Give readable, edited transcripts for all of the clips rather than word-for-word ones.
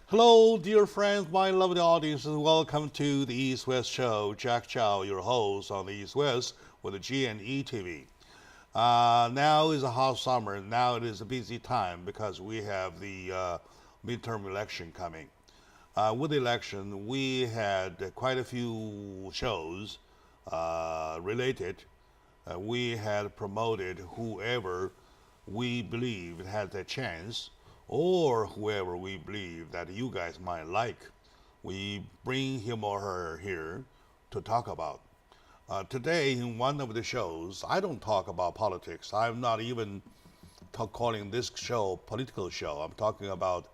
Hello, dear friends, my lovely audience, and welcome to the East West Show. Jack Chow, your host on the East West with the G&E TV. Now is a hot summer. Now it is a busy time because we have the midterm election coming. With the election, we had quite a few shows related. We had promoted whoever we believe had a chance or whoever we believe that you guys might like. We bring him or her here to talk about. Today, in one of the shows, I don't talk about politics. I'm not even calling this show political show. I'm talking about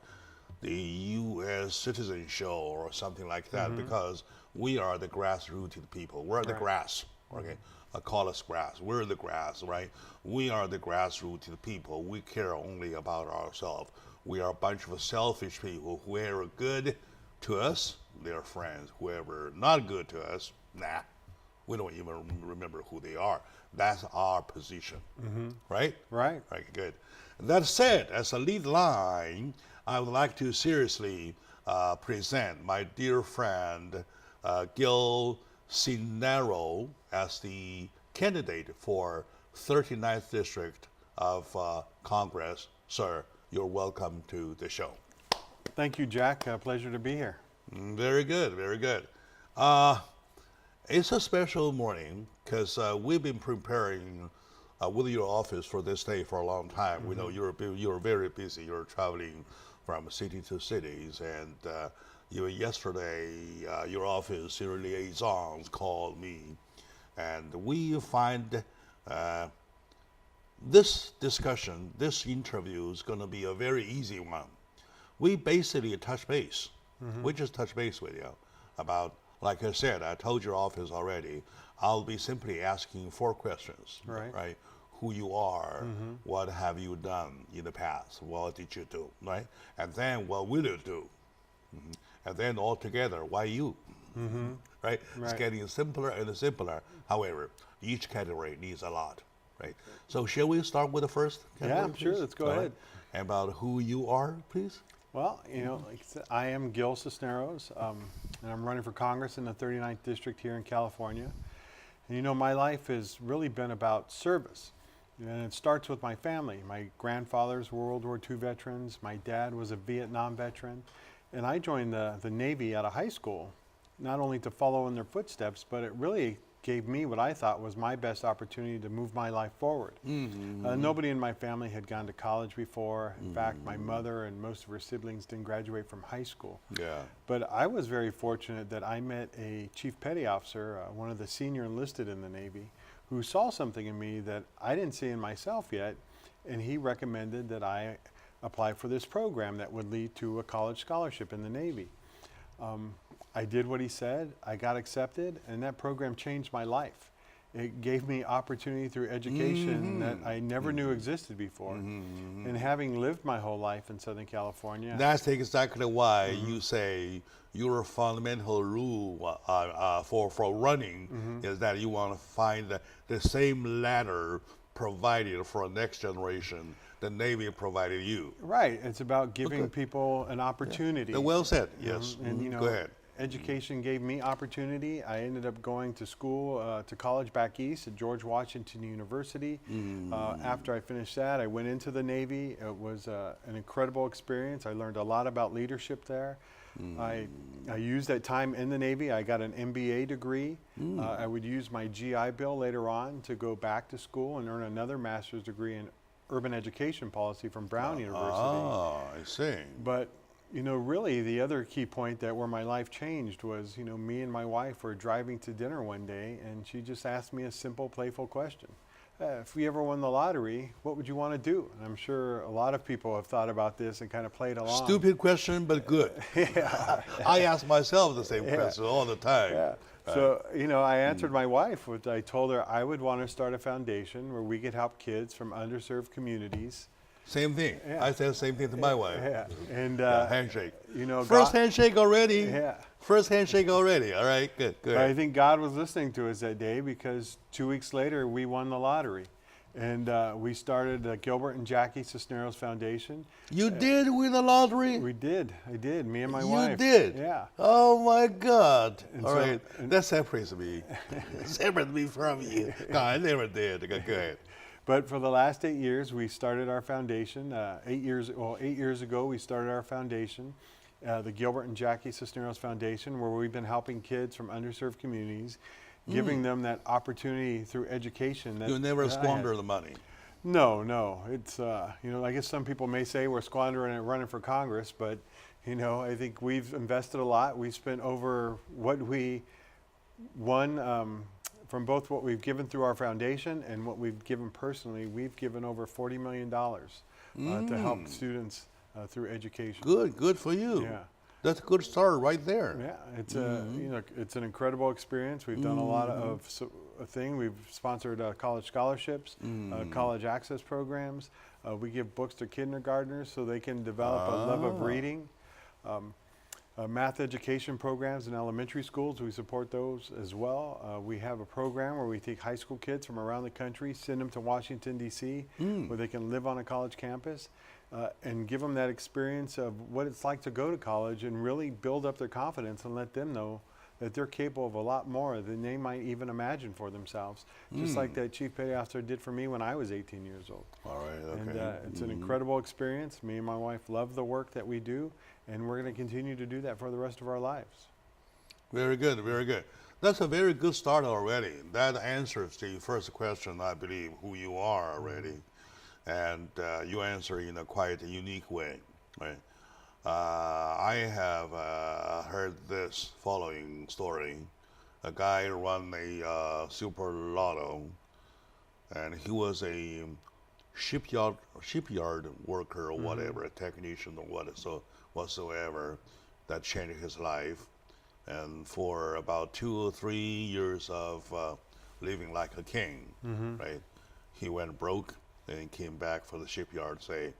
the U.S. citizen show or something like that because we are the grassroots people. We're the grass, okay? Call us grass. We're the grass, right? We are the grassroots people. We care only about ourselves. We are a bunch of selfish people. Whoever good to us, they're friends. Whoever not good to us, nah. We don't even remember who they are. That's our position, right? Right. Right, good. That said, as a lead line, I would like to seriously present my dear friend Gil Cinero as the candidate for 39th District of Congress. Sir, you're welcome to the show. Thank you, Jack. Pleasure to be here. Very good, very good. It's a special morning because we've been preparing with your office for this day for a long time. We know you're very busy. You're traveling from city to cities, and even yesterday, your office, your liaisons called me, and we find this discussion, this interview is going to be a very easy one. We basically touch base. We just touch base with you about, like I said, I told your office already, I'll be simply asking 4 questions, right? Who you are, what have you done in the past, what did you do, right? And then what will you do? And then altogether, why you? Right? It's getting simpler and simpler. However, each category needs a lot, right? So shall we start with the first category? Yeah, sure. Let's go ahead. About who you are, please. Well, like I said, I am Gil Cisneros, and I'm running for Congress in the 39th District here in California. And my life has really been about service. And it starts with my family. My grandfather's World War II veterans. My dad was a Vietnam veteran. And I joined the Navy out of high school, not only to follow in their footsteps, but it really gave me what I thought was my best opportunity to move my life forward. Nobody in my family had gone to college before. In fact, my mother and most of her siblings didn't graduate from high school. Yeah. But I was very fortunate that I met a chief petty officer, one of the senior enlisted in the Navy, who saw something in me that I didn't see in myself yet, and he recommended that I apply for this program that would lead to a college scholarship in the Navy. I did what he said, I got accepted, and that program changed my life. It gave me opportunity through education that I never knew existed before. And having lived my whole life in Southern California. That's exactly why you say your fundamental rule for running is that you want to find the same ladder provided for the next generation the Navy provided you. Right. It's about giving people an opportunity. Well said. Yes. And Go ahead. Education gave me opportunity. I ended up going to school, to college back east at George Washington University. After I finished that, I went into the Navy. It was an incredible experience. I learned a lot about leadership there. I used that time in the Navy. I got an MBA degree. I would use my GI Bill later on to go back to school and earn another master's degree in urban education policy from Brown University. Oh, I see. But really the other key point that where my life changed was, me and my wife were driving to dinner one day, and she just asked me a simple, playful question. If we ever won the lottery, what would you want to do? And I'm sure a lot of people have thought about this and kind of played along. Stupid question, but good. I ask myself the same question all the time. Yeah. So, I answered my wife. I told her I would want to start a foundation where we could help kids from underserved communities. Same thing. Yeah. I said the same thing to my wife. Yeah. And handshake. First handshake already. Yeah. First handshake already. All right. Good. Good. I think God was listening to us that day, because 2 weeks later we won the lottery. And we started Gilbert and Jackie Cisneros Foundation. You did win the lottery? We did. I did. Me and my You wife. did? Yeah. Oh my God. And All so- right. That separates me. Separates me from you. No, I never did. Go ahead. But for the last 8 years, we started our foundation. 8 years ago, we started our foundation, the Gilbert and Jackie Cisneros Foundation, where we've been helping kids from underserved communities, giving them that opportunity through education. That You never that I had. squander the money. No. It's, I guess some people may say we're squandering it running for Congress, but, I think we've invested a lot. We've spent over what we won from both what we've given through our foundation and what we've given personally. We've given over $40 million to help students through education. Good for you. Yeah. That's a good start right there. Yeah, it's it's an incredible experience. We've done a lot of things. We've sponsored college scholarships, college access programs. We give books to kindergartners so they can develop a love of reading. Math education programs in elementary schools, we support those as well. We have a program where we take high school kids from around the country, send them to Washington, D.C., where they can live on a college campus and give them that experience of what it's like to go to college and really build up their confidence and let them know that they're capable of a lot more than they might even imagine for themselves, just like that Chief Petty Officer did for me when I was 18 years old. All right, okay. And it's an incredible experience. Me and my wife love the work that we do, and we're going to continue to do that for the rest of our lives. Very good, very good. That's a very good start already. That answers the first question, I believe, who you are already. And you answer in a quite unique way, right? I have heard this following story. A guy ran a super lotto, and he was a shipyard worker or whatever, a technician or whatsoever, that changed his life. And for about 2 or 3 years of living like a king, right? He went broke and came back for the shipyard, say,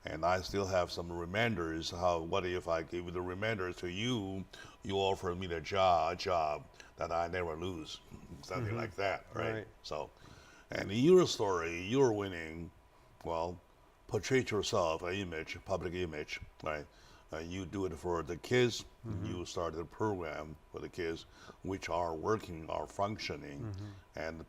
and I still have some reminders. What if I give the reminders to you? You offer me a job that I never lose, something like that, right? So, and in your story, you're winning. Well, portray yourself, an image, public image, right? You do it for the kids. You started a program for the kids, which are working, are functioning,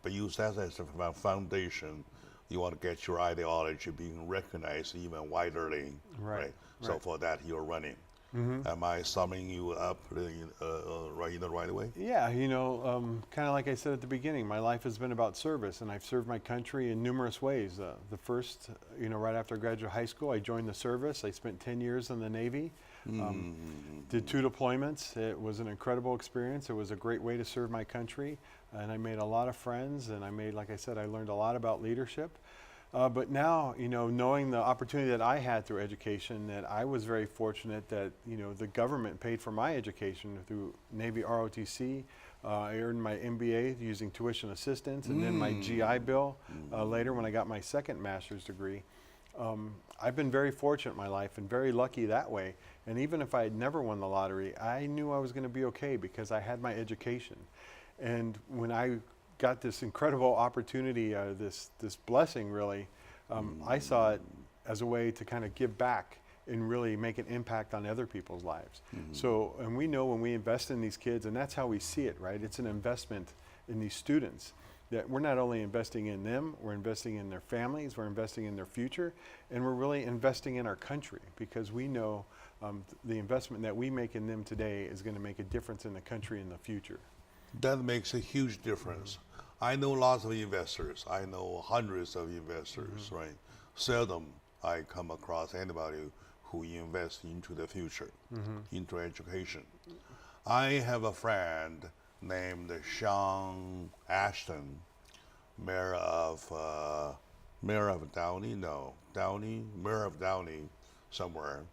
but use that as a foundation. You want to get your ideology being recognized even widely, right? So for that, you're running. Am I summing you up in the right way? Yeah, kind of like I said at the beginning, my life has been about service, and I've served my country in numerous ways. The first, right after I graduated high school, I joined the service. I spent 10 years in the Navy, did 2 deployments. It was an incredible experience. It was a great way to serve my country, and I made a lot of friends, and like I said, I learned a lot about leadership. But now, knowing the opportunity that I had through education, that I was very fortunate that, the government paid for my education through Navy ROTC. I earned my MBA using tuition assistance, and then my GI Bill later when I got my second master's degree. I've been very fortunate in my life and very lucky that way. And even if I had never won the lottery, I knew I was going to be okay because I had my education. And when I got this incredible opportunity, this blessing really, I saw it as a way to kind of give back and really make an impact on other people's lives. So, and we know when we invest in these kids, and that's how we see it, right? It's an investment in these students, that we're not only investing in them, we're investing in their families, we're investing in their future, and we're really investing in our country, because we know the investment that we make in them today is going to make a difference in the country in the future. That makes a huge difference. I know lots of investors. I know hundreds of investors, right? Seldom I come across anybody who invests into the future, into education. I have a friend named Sean Ashton, mayor of Downey, somewhere,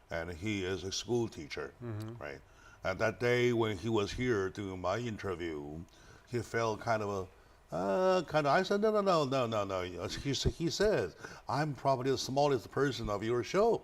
and he is a school teacher, right? And that day when he was here doing my interview, he felt I said, no. He says, I'm probably the smallest person of your show.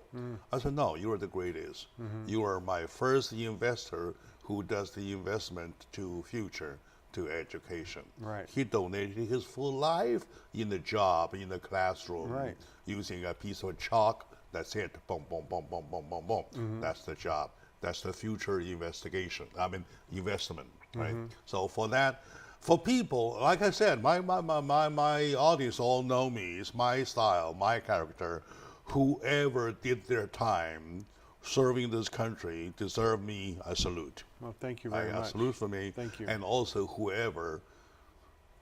I said, no, you're the greatest. You are my first investor who does the investment to future, to education. Right. He donated his full life in the job, in the classroom, Right. using a piece of chalk. That's it. Boom, boom, boom, boom, boom, boom, boom. That's the job. That's the future investment, right? So for that, for people, like I said, my audience all know me. It's my style, my character. Whoever did their time serving this country deserve me a salute. Well, thank you very A much. salute for me. Thank you. And also whoever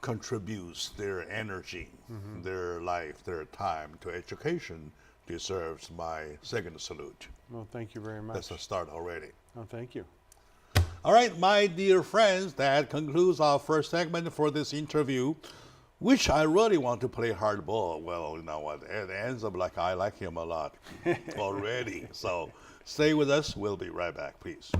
contributes their energy, their life, their time to education deserves my second salute. Well, thank you very much. That's a start already. Oh, thank you. All right, my dear friends, that concludes our first segment for this interview, which I really want to play hardball. Well, you know what? It ends up like I like him a lot already. So stay with us. We'll be right back, please.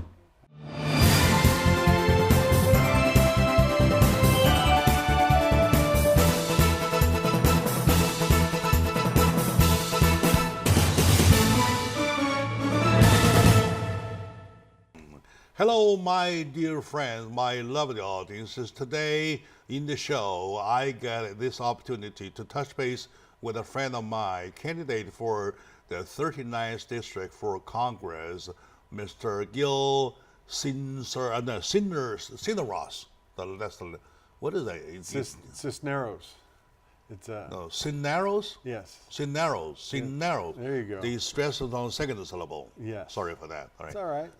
Hello, my dear friends, my lovely audiences. Today in the show, I get this opportunity to touch base with a friend of mine, candidate for the 39th District for Congress, Mr. Gil Cineros. What is that? Cisneros. It's No, Cineros? yes. Cineros. There you go. The stress is on the second syllable. Yes. Sorry for that. All right. It's all right.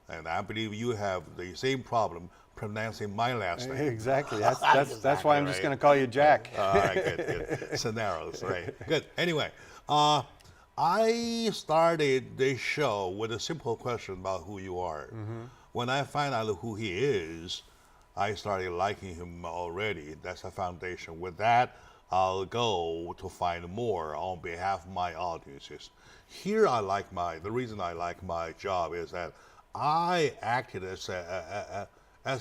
And I believe you have the same problem pronouncing my last name. Exactly. That's why I'm just going to call you Jack. All right, good. Cineros, right. Good. Anyway, I started this show with a simple question about who you are. When I find out who he is, I started liking him already. That's a foundation. With that, I'll go to find more on behalf of my audiences. Here, the reason I like my job is that I acted as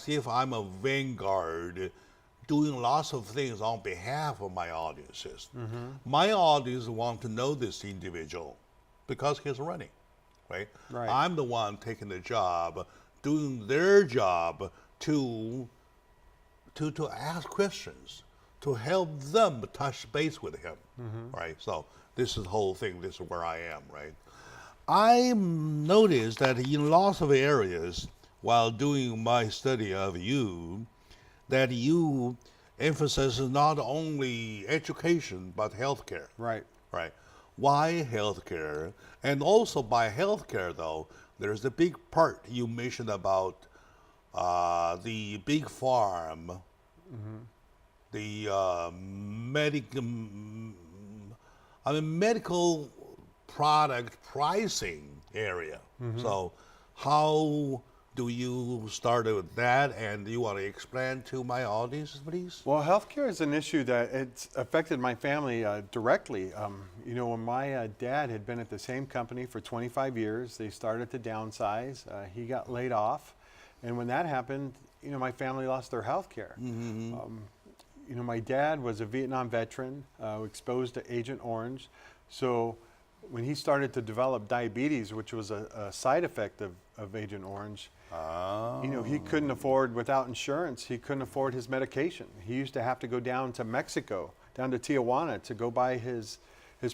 if I'm a vanguard doing lots of things on behalf of my audiences. My audience want to know this individual because he's running, right? I'm the one taking the job, doing their job to ask questions, to help them touch base with him, right? So this is the whole thing. This is where I am, right? I noticed that in lots of areas, while doing my study of you, that you emphasize not only education but healthcare. Right. Right. Why healthcare? And also by healthcare, though, there's the big part you mentioned about the big farm, the medical product pricing area. So how do you start with that, and do you want to explain to my audience, please? Well, healthcare is an issue that it's affected my family directly. When my dad had been at the same company for 25 years, they started to downsize. He got laid off, and when that happened, my family lost their healthcare. My dad was a Vietnam veteran, exposed to Agent Orange, so when he started to develop diabetes, which was a side effect of Agent Orange, he couldn't afford, without insurance, he couldn't afford his medication. He used to have to go down to Mexico, down to Tijuana, to go buy his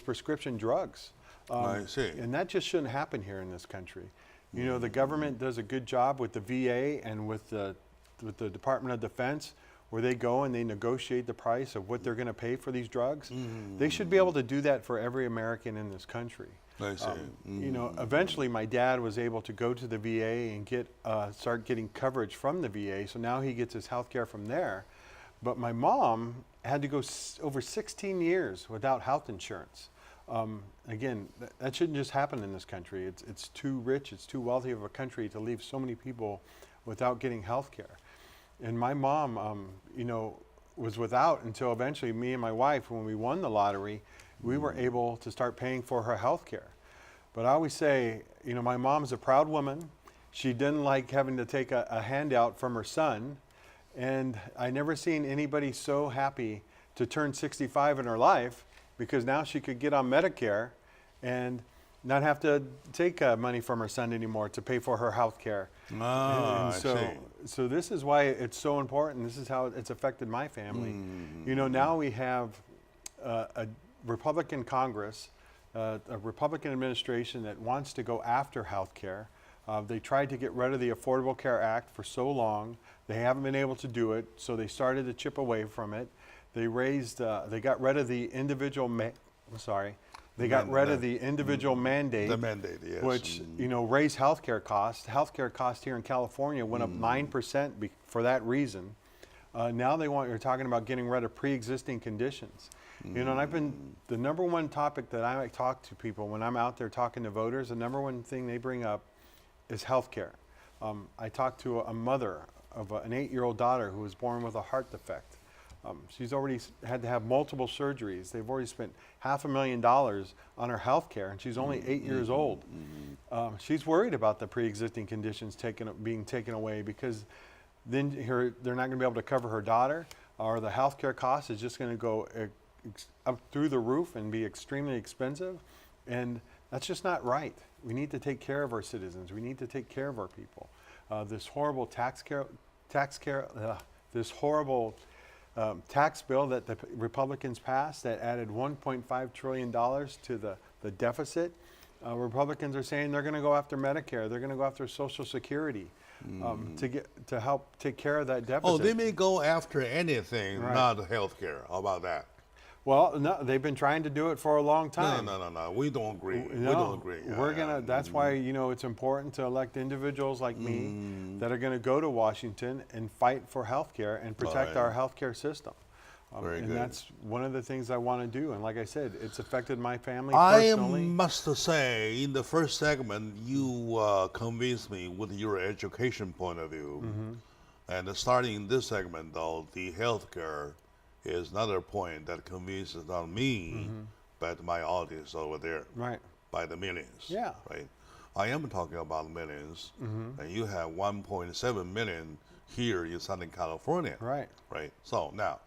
prescription drugs. I see. And that just shouldn't happen here in this country. The government does a good job with the VA and with the Department of Defense, where they go and they negotiate the price of what they're going to pay for these drugs. They should be able to do that for every American in this country. I see. Eventually my dad was able to go to the VA and start getting coverage from the VA, so now he gets his health care from there. But my mom had to go over 16 years without health insurance. Again, that shouldn't just happen in this country. It's too rich, it's too wealthy of a country to leave so many people without getting health care. And my mom, was without until eventually me and my wife, when we won the lottery, we were able to start paying for her health care. But I always say, my mom's a proud woman. She didn't like having to take a handout from her son. And I never seen anybody so happy to turn 65 in her life, because now she could get on Medicare. And not have to take money from her son anymore to pay for her health care. Ah, And I so, see. so this is why it's so important. This is how it's affected my family. You know, now we have a Republican Congress, a Republican administration that wants to go after health care. They tried to get rid of the Affordable Care Act for so long. They haven't been able to do it, so they started to chip away from it. They got rid of the individual, they got rid of the individual mandate. The mandate, yes. Which, you know, raised healthcare costs. Healthcare costs here in California went up 9% for that reason. Now they're talking about getting rid of pre-existing conditions. You know, and the number one topic that I talk to people when I'm out there talking to voters, the number one thing they bring up is healthcare. I talked to a mother of an 8-year-old daughter who was born with a heart defect. She's already had to have multiple surgeries. They've already spent $500,000 on her health care, and she's only 8 years old. She's worried about the pre-existing conditions being taken away, because then they're not going to be able to cover her daughter, or the health care cost is just going to go up through the roof and be extremely expensive. And that's just not right. We need to take care of our citizens. We need to take care of our people. This horrible tax bill that the Republicans passed that added $1.5 trillion to the deficit. Republicans are saying they're going to go after Medicare. They're going to go after Social Security to help take care of that deficit. Oh, they may go after anything, Right. not health care. How about that? Well, no, they've been trying to do it for a long time. No. We don't agree. We No, don't agree. That's why, you know, it's important to elect individuals like me that are going to go to Washington and fight for health care and protect Right. our health care system. Very and good. that's one of the things I want to do. And like I said, it's affected my family I personally. must say, in the first segment, you convinced me with your education point of view. And starting this segment, though, the healthcare is another point that convinces not me, but my audience over there, Right. by the millions. Yeah. Right. I am talking about millions, and you have 1.7 million here in Southern California. Right. Right. So now,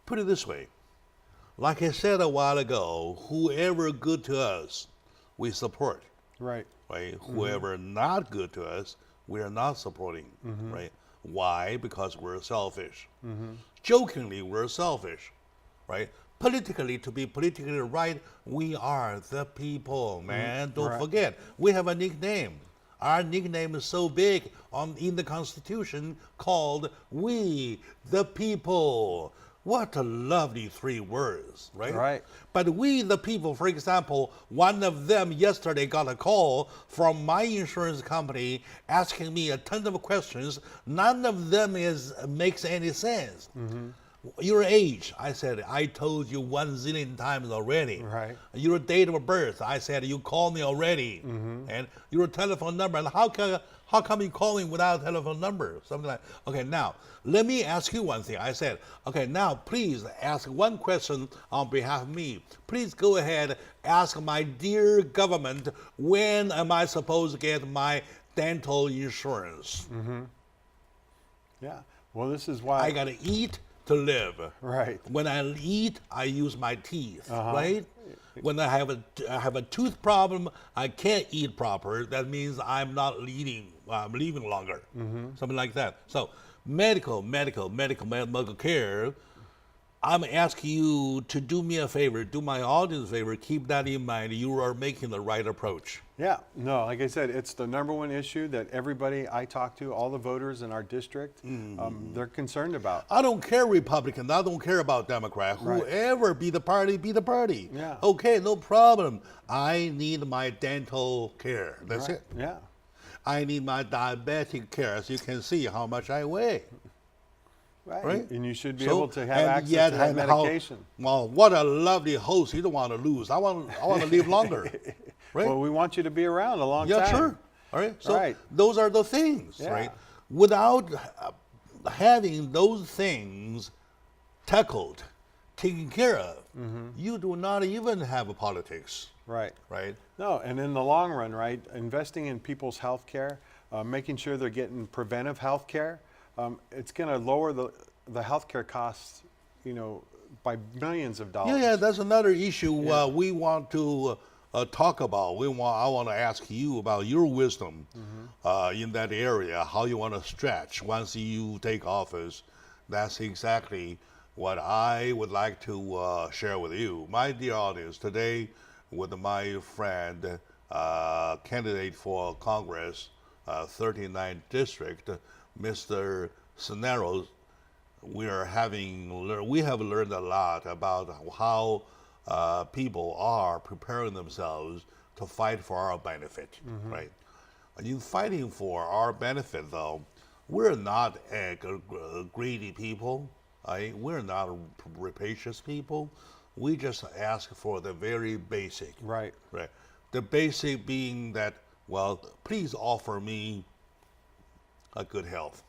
put it this way. Like I said a while ago, whoever good to us, we support. Right. Right. Whoever not good to us, we are not supporting. Right. Why? Because we're selfish. Jokingly, we're selfish. Right. Politically, to be politically right, we are the people, man. Don't Right. forget, we have a nickname. Our nickname is so big in the Constitution, called "We the People." What a lovely 3 words, right? Right. But we the people, for example, one of them yesterday got a call from my insurance company asking me a ton of questions. None of them makes any sense. Your age, I said, I told you 1 zillion times already. Right. Your date of birth, I said, you called me already. And your telephone number, and how come you calling without a telephone number? Something like, okay, now, let me ask you one thing. I said, okay, now please ask one question on behalf of me. Please go ahead, ask my dear government, when am I supposed to get my dental insurance? Yeah. Well, this is why I gotta eat to live. Right. When I eat, I use my teeth, right? When I have a tooth problem, I can't eat proper. That means I'm not leading. I'm living longer. Something like that. So medical care. I'm asking you to do me a favor, do my audience a favor, keep that in mind. You are making the right approach. Yeah, no, like I said, it's the number one issue that everybody I talk to, all the voters in our district, they're concerned about. I don't care Republican, I don't care about Democrat. Right. Whoever be the party, be the party. Yeah. Okay, no problem. I need my dental care. That's Right. it. Yeah. I need my diabetic care, as you can see how much I weigh. Right. And you should be So, able to have and access yet to that and how- medication. Well, what a lovely host. You don't want to lose. I want to live longer. Right? Well, we want you to be around a long Yeah, time. sure. All right. So Right. those are the things, Yeah. right? Without having those things tackled, taken care of, you do not even have a politics, Right. right? No, and in the long run, right, investing in people's health care, making sure they're getting preventive health care, it's going to lower the health care costs, you know, by millions of dollars. Yeah, that's another issue we want to talk about. I want to ask you about your wisdom in that area, how you want to stretch once you take office. That's exactly what I would like to share with you. My dear audience, today with my friend, candidate for Congress, 39th District, Mr. Cisneros, we have learned a lot about how people are preparing themselves to fight for our benefit, right? In fighting for our benefit, though, we're not greedy people, right? We're not rapacious people. We just ask for the very basic. Right. Right. The basic being that, well, please offer me a good health.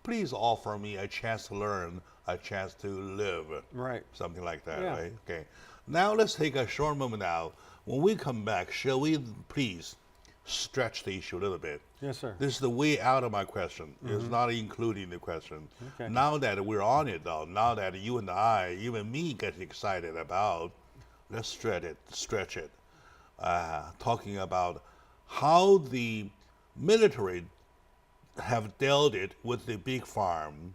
Please offer me a chance to learn, a chance to live. Right. Something like that, Yeah. right? Okay. Now let's take a short moment now. When we come back, shall we please stretch the issue a little bit? Yes, sir. This is the way out of my question. It's not including the question. Okay. Now that we're on it, though, now that you and I, even me, get excited about, let's stretch it. Talking about how the military have dealt it with the big farm.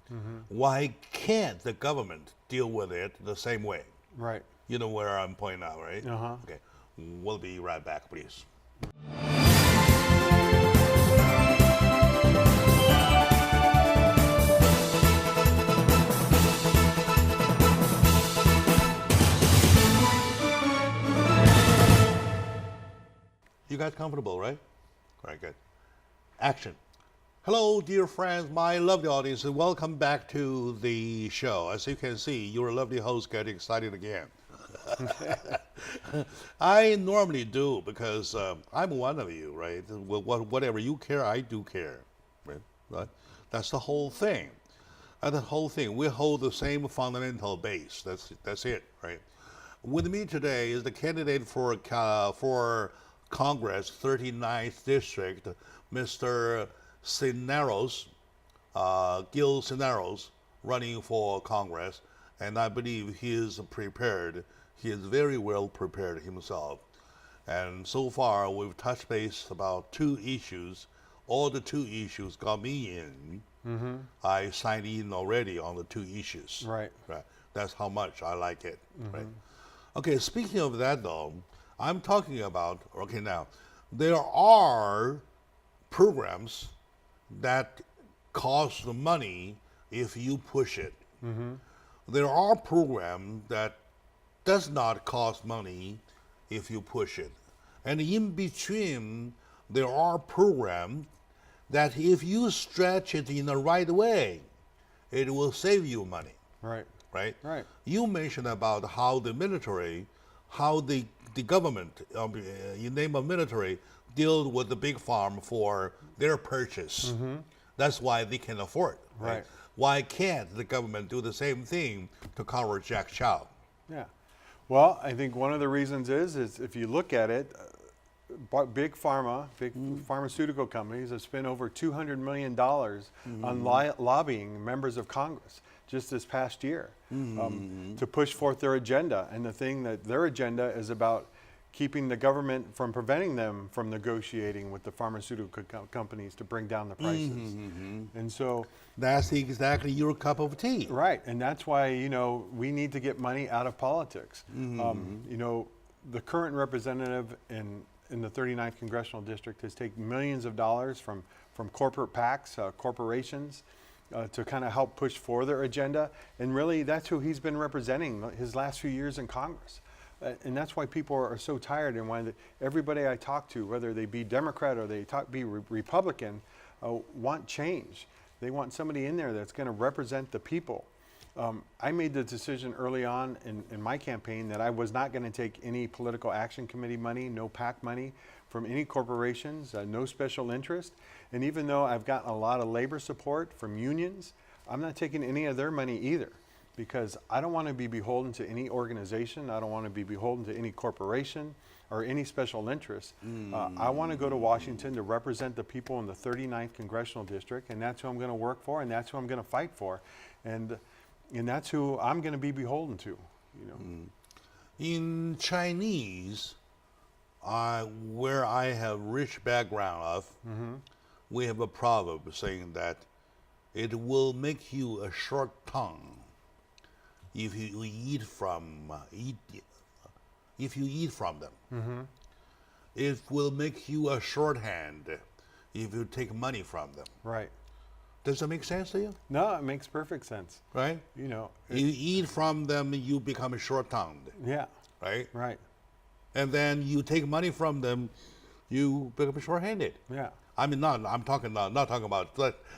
Why can't the government deal with it the same way? Right. You know where I'm pointing out, right? Uh-huh. Okay. We'll be right back, please. You guys comfortable, right? All right, good. Action. Hello, dear friends, my lovely audience, and welcome back to the show. As you can see, your lovely host getting excited again. I normally do because I'm one of you, right? Whatever you care, I do care, right? That's the whole thing. The whole thing. We hold the same fundamental base. That's it, right? With me today is the candidate for Congress, 39th District, Mr. Cisneros, Gil Cisneros, running for Congress, and I believe he is prepared. He is very well prepared himself. And so far, we've touched base about two issues. All the two issues got me in. I signed in already on the two issues. Right. Right. That's how much I like it. Right. Okay. Speaking of that, though, I'm talking about. Okay, now there are programs that cost money if you push it. There are programs that does not cost money if you push it. And in between, there are programs that if you stretch it in the right way, it will save you money, Right. right? Right. You mentioned about how the military, how the government, in name of military, deal with the big farm for their purchase. That's why they can afford, right? Right. Why can't the government do the same thing to cover Jack Chow? Yeah. Well, I think one of the reasons is if you look at it, big pharma, big pharmaceutical companies have spent over $200 million on lobbying members of Congress just this past year to push forth their agenda. And the thing that their agenda is about keeping the government from preventing them from negotiating with the pharmaceutical companies to bring down the prices. And so that's exactly your cup of tea. right, and that's why, you know, we need to get money out of politics. You know, the current representative in the 39th Congressional District has taken millions of dollars from corporate PACs, corporations, to kind of help push for their agenda. And really, that's who he's been representing his last few years in Congress. And that's why people are so tired, and why everybody I talk to, whether they be Democrat or they be Republican, want change. They want somebody in there that's going to represent the people. I made the decision early on in my campaign that I was not going to take any political action committee money, no PAC money from any corporations, no special interest. And even though I've gotten a lot of labor support from unions, I'm not taking any of their money either, because I don't want to be beholden to any organization. I don't want to be beholden to any corporation or any special interest. I want to go to Washington to represent the people in the 39th Congressional District, and that's who I'm going to work for, and that's who I'm going to fight for. And And that's who I'm going to be beholden to, you know. In Chinese, where I have rich background of, we have a proverb saying that it will make you a short tongue if you eat from them. It will make you a shorthand if you take money from them. Right. Does that make sense to you? No, it makes perfect sense. Right? You know. You eat from them, you become short-tongued. Yeah. Right? Right. And then you take money from them, you become short-handed. Yeah. I mean, not talking about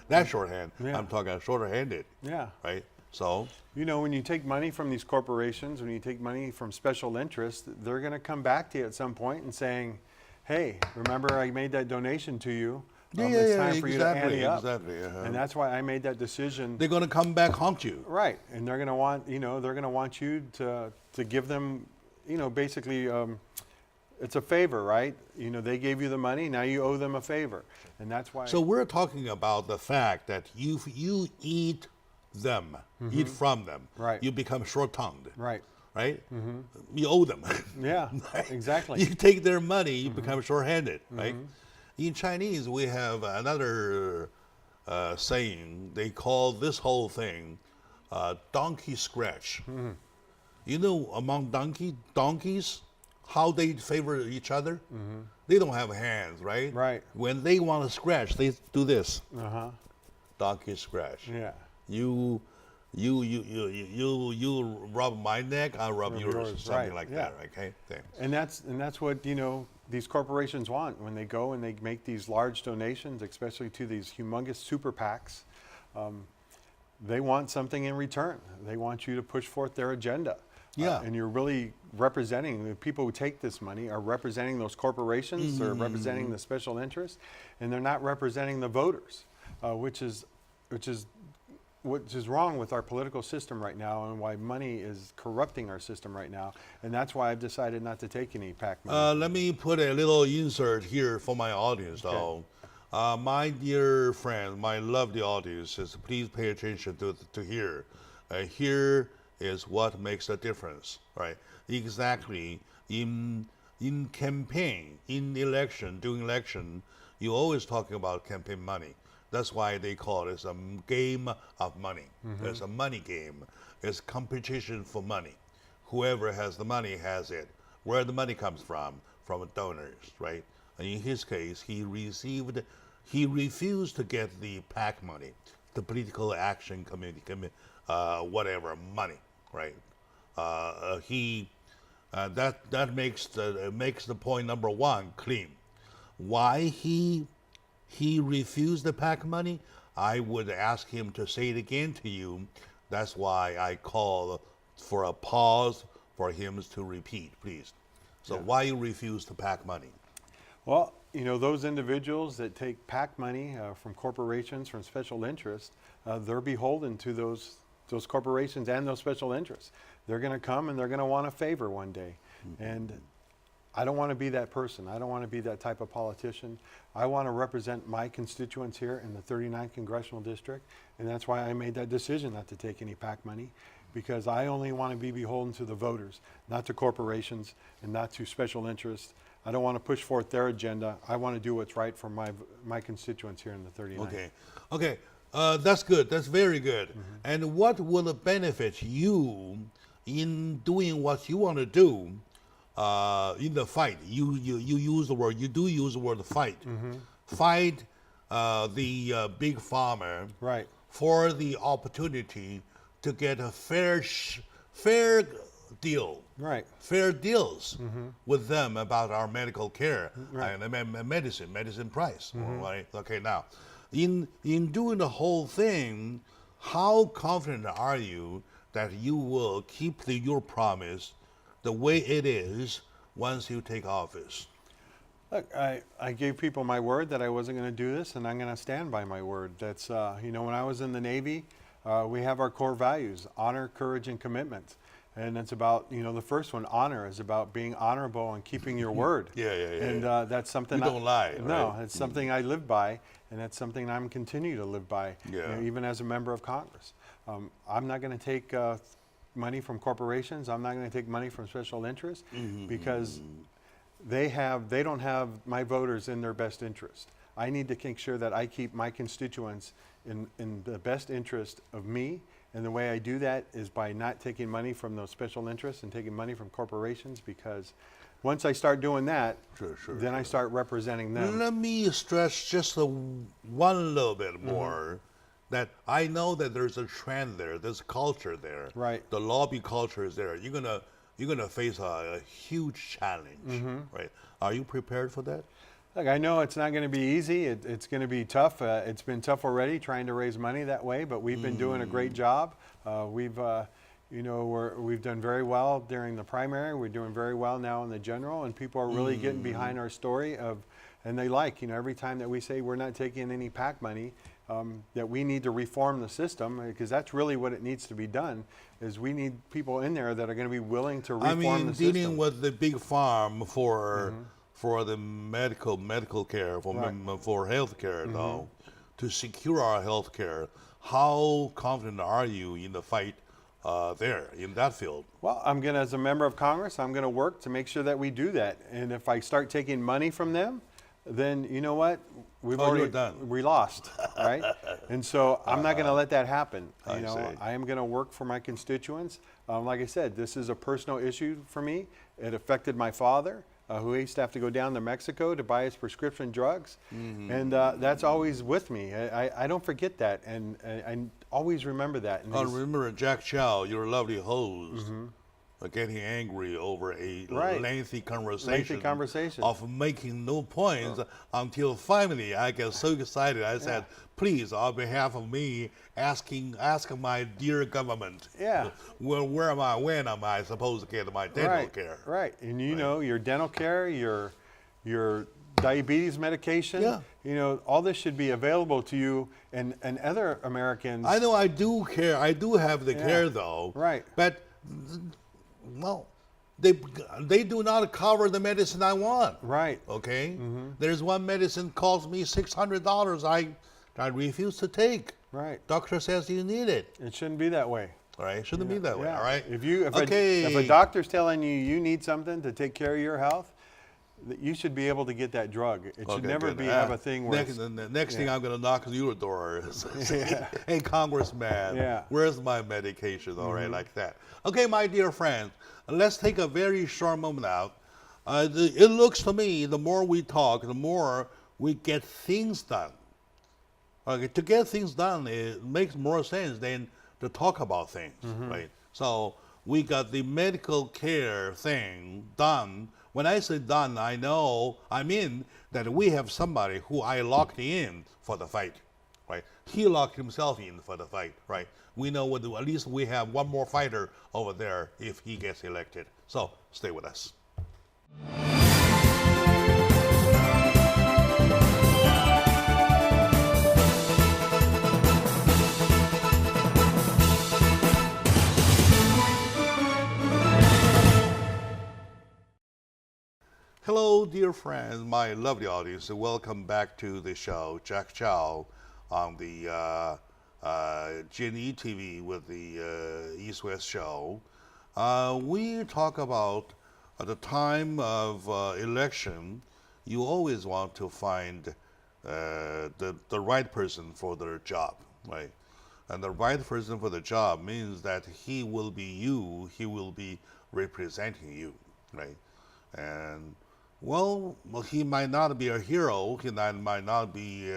that shorthand. Yeah. I'm talking shorter-handed. Yeah. Right? So, You know, when you take money from these corporations, when you take money from special interests, they're going to come back to you at some point and saying, hey, remember I made that donation to you. It's time for you to ante up. Exactly. And that's why I made that decision. They're going to come back haunt you. Right. And they're going to want, they're going to want you to give them, basically, it's a favor, right? They gave you the money, now you owe them a favor. And that's why. So we're talking about the fact that you eat them, eat from them. Right. You become short-tongued. Right. Right? You owe them. Yeah, exactly. You take their money, you become short-handed, right? In Chinese, we have another saying. They call this whole thing donkey scratch. You know, among donkeys, how they favor each other? They don't have hands, right? Right. When they want to scratch, they do this. Uh-huh. Donkey scratch. Yeah. You rub my neck, I'll rub yours, something right. like Yeah. that. Okay, thanks. And that's what these corporations want when they go and they make these large donations, especially to these humongous super PACs. They want something in return. They want you to push forth their agenda. Yeah. And you're really representing the people who take this money are representing those corporations. They're representing the special interests, and they're not representing the voters, which is wrong with our political system right now, and why money is corrupting our system right now. And that's why I've decided not to take any PAC money. Let me put a little insert here for my audience, though. My dear friend, my lovely audience, please pay attention to here. Here is what makes a difference, right? Exactly. In campaign, in election, during election, you always talking about campaign money. That's why they call it a game of money. It's a money game. It's competition for money. Whoever has the money has it. Where the money comes from donors, right? And in his case, he refused to get the PAC money, the political action committee, whatever money, right? That makes the point number one clean. Why he refused the PAC money? I would ask him to say it again to you. That's why I call for a pause for him to repeat, please. So why you refuse the PAC money? Well, those individuals that take PAC money from corporations, from special interests, they're beholden to those corporations and those special interests. They're going to come and they're going to want a favor one day. And I don't want to be that person. I don't want to be that type of politician. I want to represent my constituents here in the 39th Congressional District, and that's why I made that decision not to take any PAC money, because I only want to be beholden to the voters, not to corporations and not to special interests. I don't want to push forth their agenda. I want to do what's right for my constituents here in the 39th. Okay. That's good. That's very good. And what will benefit you in doing what you want to do? In the fight, you use the word. You do use the word fight. Fight the big farmer, right, for the opportunity to get a fair deal, right, fair deals with them about our medical care right, and medicine price. Right. Okay. Now, in doing the whole thing, how confident are you that you will keep your promise the way it is once you take office? Look, I gave people my word that I wasn't going to do this, and I'm going to stand by my word. That's, when I was in the Navy, we have our core values: honor, courage, and commitment. And it's about, the first one, honor, is about being honorable and keeping your word. Yeah. And that's something you don't lie. No, right? it's something I live by, and that's something I'm continue to live by, Yeah. even as a member of Congress. I'm not going to take money from corporations. I'm not going to take money from special interests because they don't have my voters in their best interest. I need to make sure that I keep my constituents in the best interest of me. And the way I do that is by not taking money from those special interests and taking money from corporations, because once I start doing that, then I start representing them. Let me stress just one little bit more that I know that there's a trend there, there's a culture there. Right. The lobby culture is there. You're gonna face a huge challenge, right? Are you prepared for that? Look, I know it's not going to be easy. It's going to be tough. It's been tough already trying to raise money that way, but we've been doing a great job. We've done very well during the primary. We're doing very well now in the general, and people are really getting behind our story and they like, every time that we say we're not taking any PAC money, that we need to reform the system, because that's really what it needs to be done. Is we need people in there that are going to be willing to reform the system. Dealing with the big farm for the medical care, for health care, though, to secure our health care, how confident are you in the fight there, in that field? Well, as a member of Congress, I'm going to work to make sure that we do that. And if I start taking money from them, then you know what? We lost, right? And so I'm not going to let that happen. I am going to work for my constituents. Like I said, this is a personal issue for me. It affected my father, who used to have to go down to Mexico to buy his prescription drugs. And that's always with me. I don't forget that, and I always remember that. And remember Jack Chow, your lovely host, getting angry over a lengthy conversation of making no points until finally I get so excited. I said, please, on behalf of me, ask my dear government, when am I supposed to get my dental care? Right, and your dental care, your diabetes medication, all this should be available to you and other Americans. I know I do care. I do have the care, though. Right. But well, they do not cover the medicine I want. Right. Okay. There's one medicine costs me $600. I refuse to take. Right. Doctor says you need it. It shouldn't be that way. All right. Shouldn't be that way. All right. If a doctor's telling you need something to take care of your health, you should be able to get that drug. It should never have a thing where the next thing I'm going to knock on your door is, hey, Congressman, where's my medication? All right, like that. Okay, my dear friends, let's take a very short moment out. It looks to me, the more we talk, the more we get things done. Okay, to get things done, it makes more sense than to talk about things, right? So we got the medical care thing done. When I say done, I mean that we have somebody who I locked in for the fight, right? He locked himself in for the fight, right? We know at least we have one more fighter over there if he gets elected. So stay with us. Hello, dear friends, my lovely audience. Welcome back to the show, Jack Chow, on the GNE TV with the East West show. We talk about at the time of election, you always want to find the right person for their job, right? And the right person for the job means that he will be you, he will be representing you, right? And well, he might not be a hero, he might not be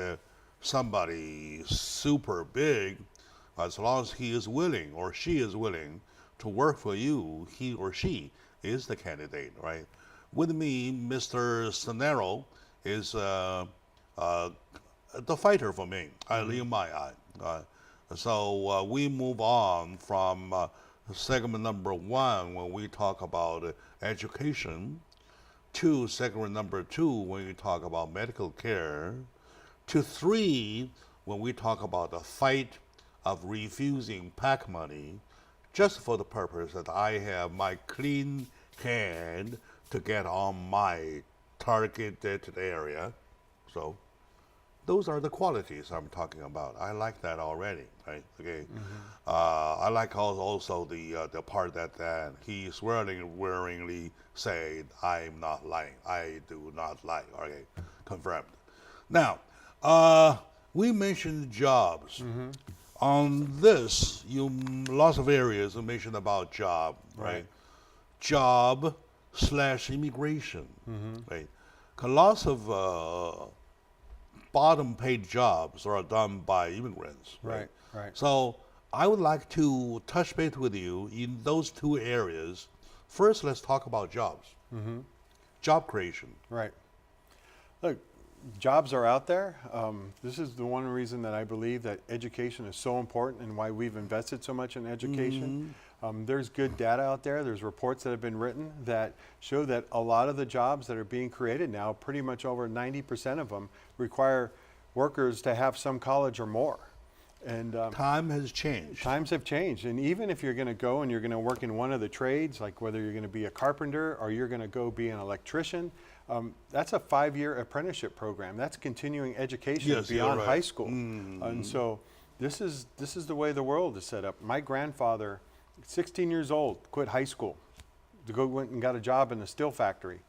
somebody super big, as long as he is willing or she is willing to work for you, he or she is the candidate, right? With me, Mr. Cenero is the fighter for me. I leave my eye. So we move on from segment number 1 when we talk about education, to segment number 2 when we talk about medical care, to 3 when we talk about the fight of refusing PAC money, just for the purpose that I have my clean hand to get on my targeted area. So Those are the qualities I'm talking about. I like that already, right? Okay. I like also the part that he swearingly said, "I'm not lying. I do not lie." Okay, confirmed. Now, we mentioned jobs. On this, you lots of areas you mentioned about job, right? Job slash immigration, right? 'Cause lots of bottom paid jobs are done by immigrants, right? Right. So I would like to touch base with you in those two areas. First, let's talk about jobs. Job creation. Right. Look, jobs are out there. This is the one reason that I believe that education is so important and why we've invested so much in education. There's good data out there. There's reports that have been written that show that a lot of the jobs that are being created now, pretty much over 90% of them, require workers to have some college or more. And Time has changed. times have changed. And even if you're going to go and you're going to work in one of the trades, like whether you're going to be a carpenter or you're going to go be an electrician, that's a 5-year apprenticeship program. That's continuing education Yes, you're beyond right. high school. And so this is the way the world is set up. My grandfather, 16 years old, quit high school to go went and got a job in the steel factory.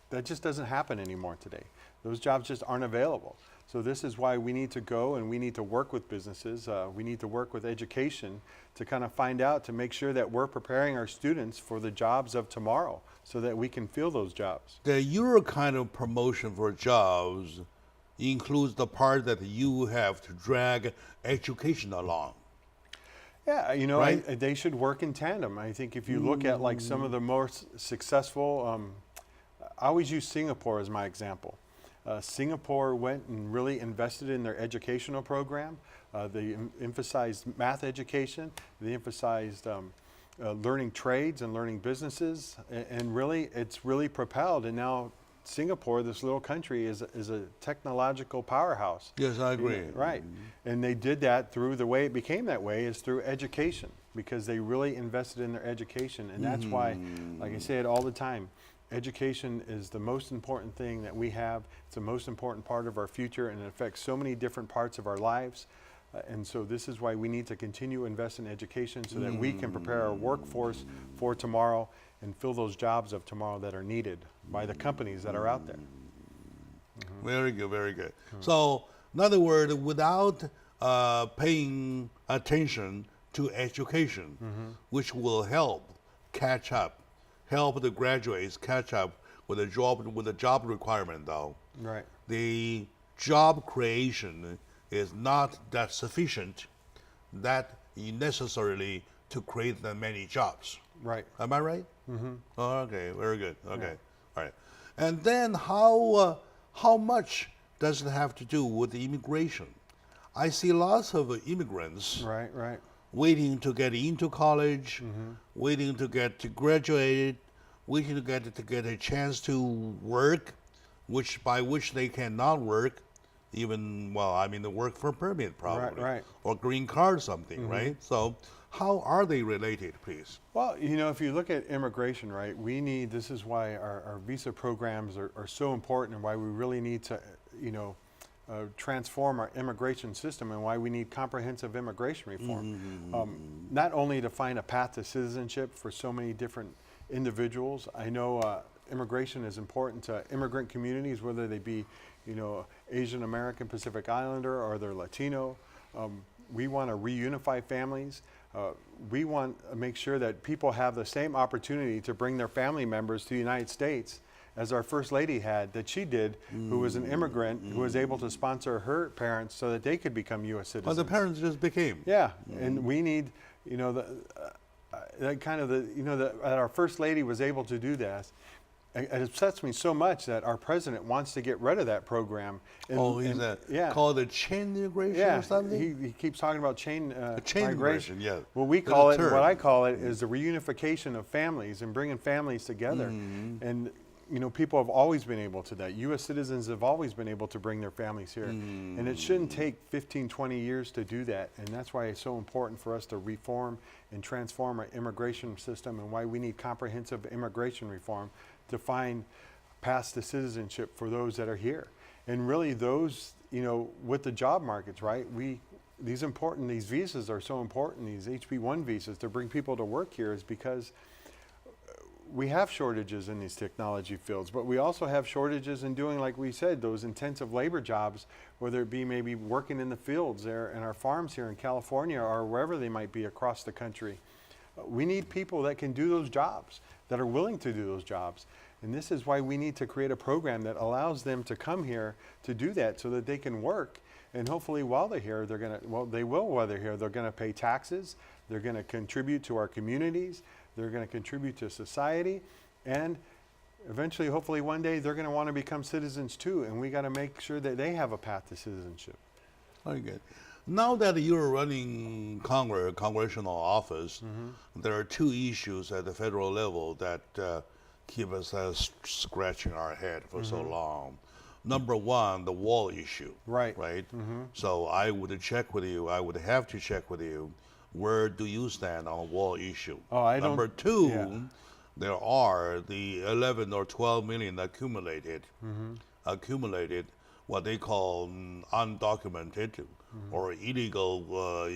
That just doesn't happen anymore today. Those jobs just aren't available. So this is why we need to go and we need to work with businesses. We need to work with education to kind of find out, to make sure that we're preparing our students for the jobs of tomorrow so that we can fill those jobs. Your kind of promotion for jobs includes the part that you have to drag education along. Yeah, you know, Right? they should work in tandem. I think if you look at like some of the most successful, I always use Singapore as my example. Singapore went and really invested in their educational program. They emphasized math education. They emphasized learning trades and learning businesses, and really, it's really propelled. And now Singapore, this little country, is a technological powerhouse. Yes, I agree. Right. And they did that through the way it became that way is through education, because they really invested in their education. And that's why, like I say it all the time, education is the most important thing that we have. It's the most important part of our future, and it affects so many different parts of our lives. And so this is why we need to continue to invest in education so that we can prepare our workforce for tomorrow and fill those jobs of tomorrow that are needed by the companies that are out there. Very good, very good. So, in other words, without paying attention to education, which will help catch up, help the graduates catch up with the job requirement, though, Right. the job creation is not that sufficient, that necessarily to create that many jobs. Right. Am I right? Okay, very good. Okay, all right. And then how much does it have to do with the immigration? I see lots of immigrants Right. Right. waiting to get into college, waiting to get to graduate, waiting to get a chance to work, by which they cannot work, even the work for permit probably, right. or green card something, right? So how are they related, please? Well, you know, if you look at immigration, right, this is why our visa programs are so important, and why we really need to, transform our immigration system, and why we need comprehensive immigration reform. Not only to find a path to citizenship for so many different individuals. I know immigration is important to immigrant communities, whether they be, Asian American, Pacific Islander, or they're Latino. We want to reunify families. We want to make sure that people have the same opportunity to bring their family members to the United States as our First Lady had, that she did, who was an immigrant, who was able to sponsor her parents so that they could become U.S. citizens. Well, the parents just became. Yeah, and we need, that our First Lady was able to do that. It upsets me so much that our president wants to get rid of that program. Called a chain immigration or something? He keeps talking about chain immigration, yeah. Well, what I call it is the reunification of families and bringing families together. And people have always been able to that. U.S. citizens have always been able to bring their families here. And it shouldn't take 15, 20 years to do that. And that's why it's so important for us to reform and transform our immigration system, and why we need comprehensive immigration reform to find paths to citizenship for those that are here. And really those, with the job markets, right? These visas are so important, these HB1 visas to bring people to work here is because we have shortages in these technology fields, but we also have shortages in doing, like we said, those intensive labor jobs, whether it be maybe working in the fields there in our farms here in California or wherever they might be across the country. We need people that can do those jobs, that are willing to do those jobs. And this is why we need to create a program that allows them to come here to do that so that they can work. And hopefully while they're here, they will while they're here, they're gonna pay taxes, they're gonna contribute to our communities, they're gonna contribute to society, and eventually, hopefully one day, they're gonna wanna become citizens too, and we gotta make sure that they have a path to citizenship. Very good. Now that you're running congressional office, there are two issues at the federal level that keep us scratching our head for so long. Number one, the wall issue. Right. Right. So I would have to check with you. Where do you stand on the wall issue? Number two, there are the 11 or 12 million accumulated, what they call undocumented or illegal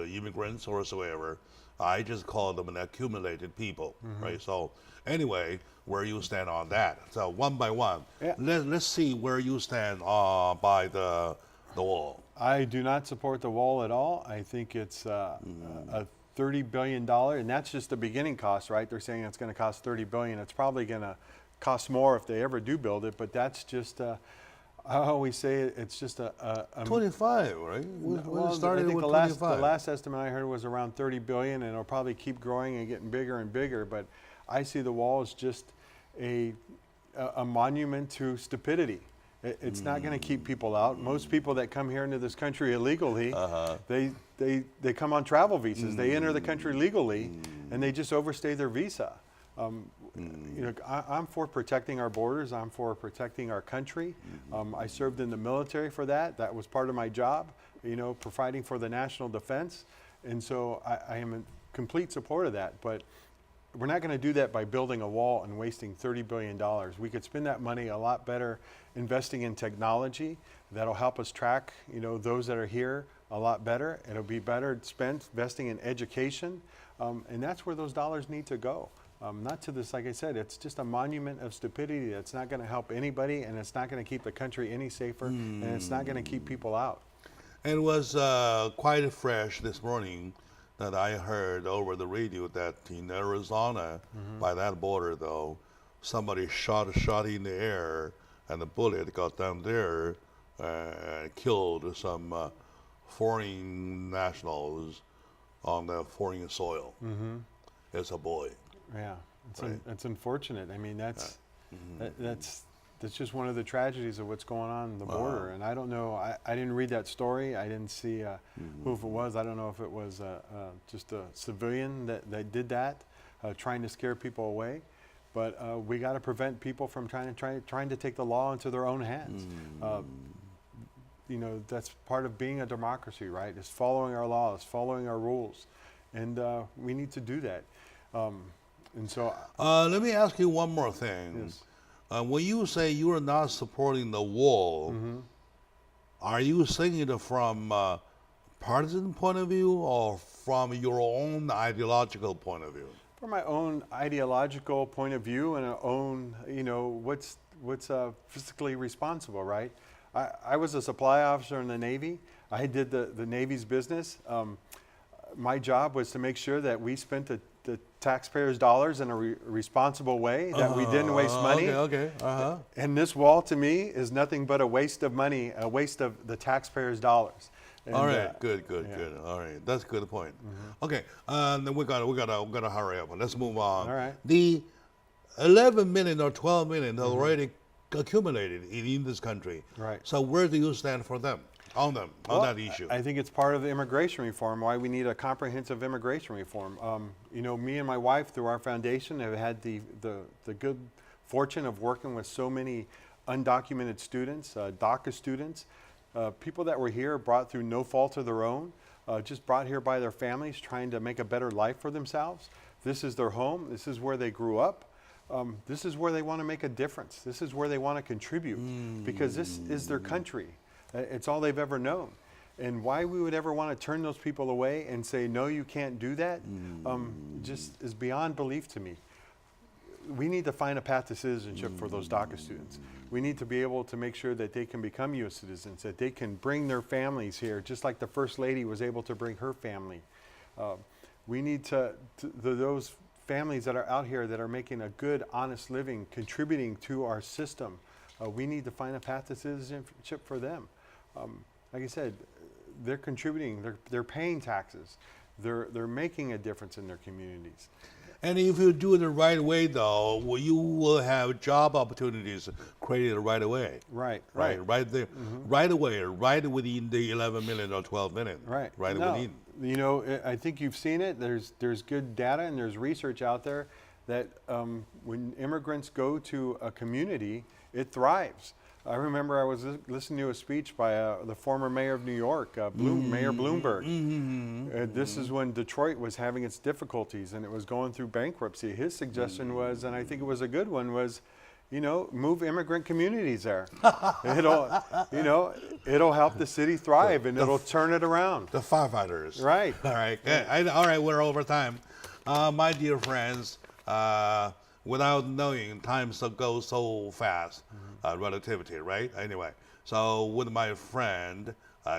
immigrants or whatsoever. I just call them an accumulated people, right? So anyway, where you stand on that. So one by one, let's see where you stand by the wall. I do not support the wall at all. I think it's a $30 billion, and that's just the beginning cost, right? They're saying it's going to cost $30 billion. It's probably going to cost more if they ever do build it, but that's just, I always say it's just a 25, right? Well, started I think with the 25. last estimate I heard was around 30 billion, and it'll probably keep growing and getting bigger and bigger. But I see the wall as just a monument to stupidity. It's not going to keep people out. Most people that come here into this country illegally, they come on travel visas. They enter the country legally, and they just overstay their visa. I'm for protecting our borders. I'm for protecting our country. I served in the military for that. That was part of my job, providing for the national defense. And so I am in complete support of that. But we're not going to do that by building a wall and wasting $30 billion. We could spend that money a lot better investing in technology that'll help us track, those that are here a lot better. It'll be better spent investing in education. And that's where those dollars need to go. Not to this, like I said, it's just a monument of stupidity that's not going to help anybody, and it's not going to keep the country any safer, and it's not going to keep people out. It was quite fresh this morning that I heard over the radio that in Arizona, by that border though, somebody shot in the air, and the bullet got down there and killed some foreign nationals on the foreign soil. It's a boy. Yeah, it's unfortunate. I mean, that's just one of the tragedies of what's going on in the border. And I don't know. I didn't read that story. I didn't see who it was. I don't know if it was just a civilian that did that, trying to scare people away. But we got to prevent people from trying to take the law into their own hands. That's part of being a democracy, right? It's following our laws, following our rules, and we need to do that. And so, let me ask you one more thing. Yes. When you say you are not supporting the wall, are you saying it from a partisan point of view or from your own ideological point of view? From my own ideological point of view and own, what's fiscally responsible, right? I was a supply officer in the Navy. I did the Navy's business. My job was to make sure that we spent the taxpayers' dollars in a responsible way, that we didn't waste money. And this wall, to me, is nothing but a waste of money, a waste of the taxpayers' dollars. And, all right, good. All right, that's a good point. Okay, then we gotta hurry up. Let's move on. All right. The 11 million or 12 million already accumulated in this country. Right. So where do you stand for them? On that issue? I think it's part of the immigration reform, why we need a comprehensive immigration reform. Me and my wife, through our foundation, have had the good fortune of working with so many undocumented students, DACA students, people that were here brought through no fault of their own, just brought here by their families trying to make a better life for themselves. This is their home. This is where they grew up. this is where they want to make a difference. This is where they want to contribute because this is their country. It's all they've ever known. And why we would ever want to turn those people away and say, no, you can't do that, just is beyond belief to me. We need to find a path to citizenship for those DACA students. We need to be able to make sure that they can become U.S. citizens, that they can bring their families here, just like the First Lady was able to bring her family. We need those families that are out here that are making a good, honest living, contributing to our system, we need to find a path to citizenship for them. Like I said, they're contributing, they're paying taxes, they're making a difference in their communities. And if you do it the right way, though, you will have job opportunities created right away. Right there, right away, right within the 11 million or 12 million. Right within. You know, I think you've seen it. There's good data and there's research out there that when immigrants go to a community, it thrives. I remember I was listening to a speech by the former mayor of New York, Mayor Bloomberg. This is when Detroit was having its difficulties and it was going through bankruptcy. His suggestion was, and I think it was a good one, was, you know, move immigrant communities there. It'll help the city thrive and it'll turn it around. The firefighters. Right. All right. All right. We're over time. My dear friends, without knowing, time goes so fast. Relativity, right? Anyway, so with my friend,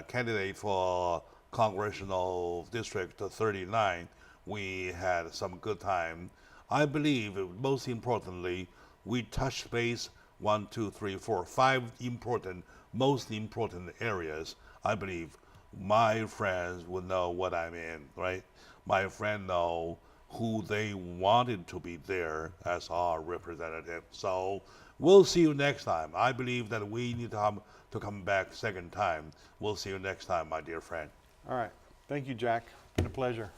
candidate for Congressional District 39, we had some good time. I believe, most importantly, we touched base 1, 2, 3, 4, 5 most important areas. I believe my friends would know what I mean, right? My friend know who they wanted to be there as our representative. So we'll see you next time. I believe that we need to come back second time. We'll see you next time, my dear friend. All right. Thank you, Jack. Been a pleasure.